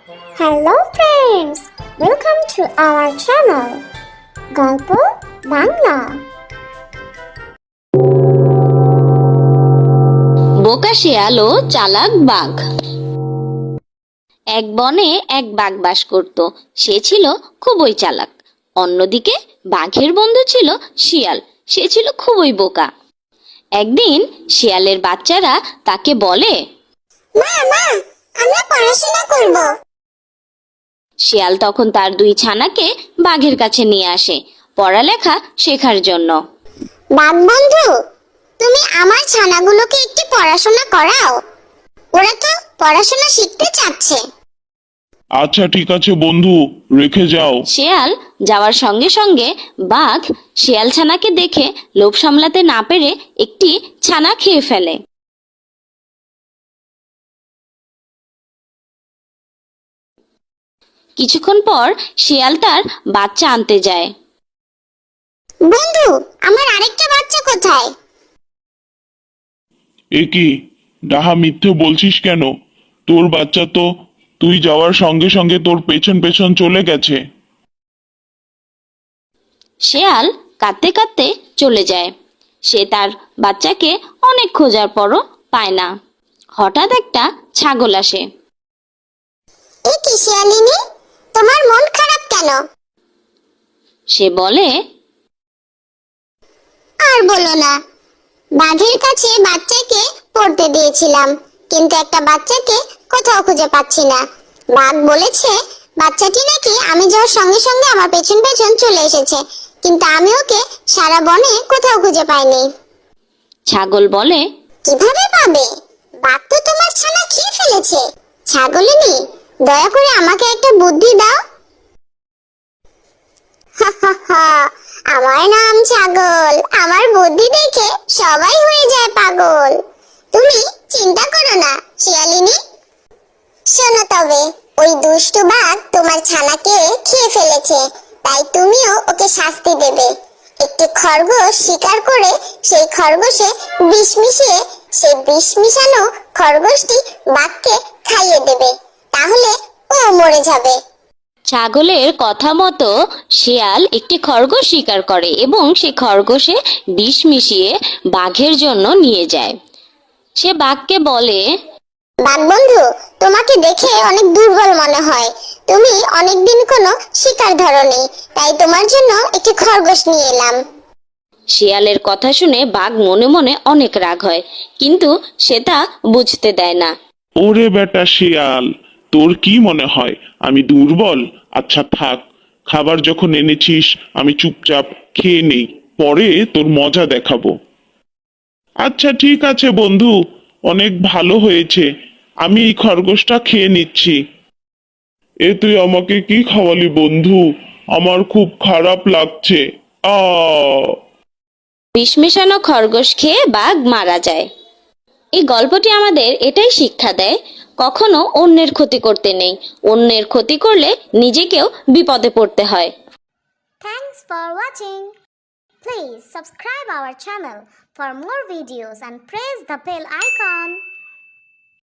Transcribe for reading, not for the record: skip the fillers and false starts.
Hello friends, welcome to our channel গল্প বাংলা। বোকা শিয়াল ও চালাক বাঘ। এক বনে এক বাঘ বাস করত। সে ছিল খুবই চালাক। অন্যদিকে বাঘের বন্ধু ছিল শিয়াল। সে ছিল খুবই বোকা। একদিন শিয়ালের বাচ্চারা তাকে বলে, মা মা, আমরা পড়াশোনা করব। শিয়াল তখন তার দুই ছানাকে বাঘের কাছে নিয়ে আসে পড়ালেখা শেখার জন্য। বাঘ বন্ধু, তুমি আমার ছানাগুলোকে একটু পড়াশোনা করাও, ওরা তো পড়াশোনা শিখতে চাচ্ছে। আচ্ছা ঠিক আছে বন্ধু, রেখে যাও। শিয়াল যাওয়ার সঙ্গে সঙ্গে বাঘ শিয়াল ছানাকে দেখে লোভ সামলাতে না পেরে একটি ছানা খেয়ে ফেলে। কিছুক্ষণ পর শিয়াল তার বাচ্চা আনতে যায়। বন্ধু, আমার আরেকটা বাচ্চা কোথায়? এ কি, ডাহা মিথ্যে বলছিস কেন? তোর বাচ্চা তো তুই যাওয়ার সঙ্গে সঙ্গে তোর পেছন পেছন চলে গেছে। শিয়াল কাঁদতে কাঁদতে চলে যায়। সে তার বাচ্চাকে অনেক খোঁজার পরও পায় না। হঠাৎ একটা ছাগল আসে। এ কি শিয়ালিনী, তোমার মন খারাপ কেন? সে বলে, আর বলো না, বাঘের কাছে বাচ্চাকে পড়তে দিয়েছিলাম, কিন্তু একটা বাচ্চাকে কোথাও খুঁজে পাচ্ছি না। বাঘ বলেছে বাচ্চাটি নাকি আমি যাওয়ার সঙ্গে সঙ্গে আমার পেছন পেছন চলে এসেছে, কিন্তু আমি ওকে সারা বনে কোথাও খুঁজে পাইনি। ছাগল বলে, কিভাবে পাবে? বাঘ তো তোমার ছানা খেয়ে ফেলেছে। ছাগলিনী, দয়া করে আমাকে একটা বুদ্ধি দাও। আমার নাম ছাগল, আমার বুদ্ধি দেখে সবাই হয়ে যায় পাগল। তুমি চিন্তা করো না শিয়ালিনী। শোনো তবে, ওই দুষ্টু বাঘ তোমার ছানাকে খেয়ে ফেলেছে, তাই তুমিও ওকে শাস্তি দেবে। একটি খরগোশ শিকার করে সেই খরগোশে বিষ মিশিয়ে সেই বিষ মিশানো খরগোশটি বাঘকে খাইয়ে দেবে, তাহলে ও মরে যাবে। ছাগলের কথা মতো শিয়াল একটি খরগোশ শিকার করে এবং সে খরগোশে বিষ মিশিয়ে বাঘের জন্য নিয়ে যায়। সে বাঘকে বলে, বাঘ বন্ধু, তোমাকে দেখে অনেক দুর্বল মনে হয়। তুমি অনেকদিন কোনো শিকার ধরোনি, তাই তোমার জন্য একটি খরগোশ নিয়ে এলাম। শিয়ালের কথা শুনে বাঘ মনে মনে অনেক রাগ হয়, কিন্তু সে তা বুঝতে দেয় না। ওরে বেটা শিয়াল, তোর কি মনে হয় আমি দুর্বল? আচ্ছা থাক, খাবার যখন এনেছিস আমি চুপচাপ খেয়ে নেই, পরে তোর মজা দেখাবো। আচ্ছা ঠিক আছে বন্ধু, অনেক ভালো হয়েছে, আমি এই খরগোশটা খেয়ে নিচ্ছি। এ তুই আমাকে কি খাওয়ালি বন্ধু? আমার খুব খারাপ লাগছে। আ বিষ মেশানো খরগোশ খেয়ে বাঘ মারা যায়। এই গল্পটি আমাদের এটাই শিক্ষা দেয়, কখনো অন্যের ক্ষতি করতে নেই। অন্যের ক্ষতি করলে নিজেকেও বিপদে পড়তে হয়। Thanks for watching. Please subscribe our channel for more videos and press the bell icon.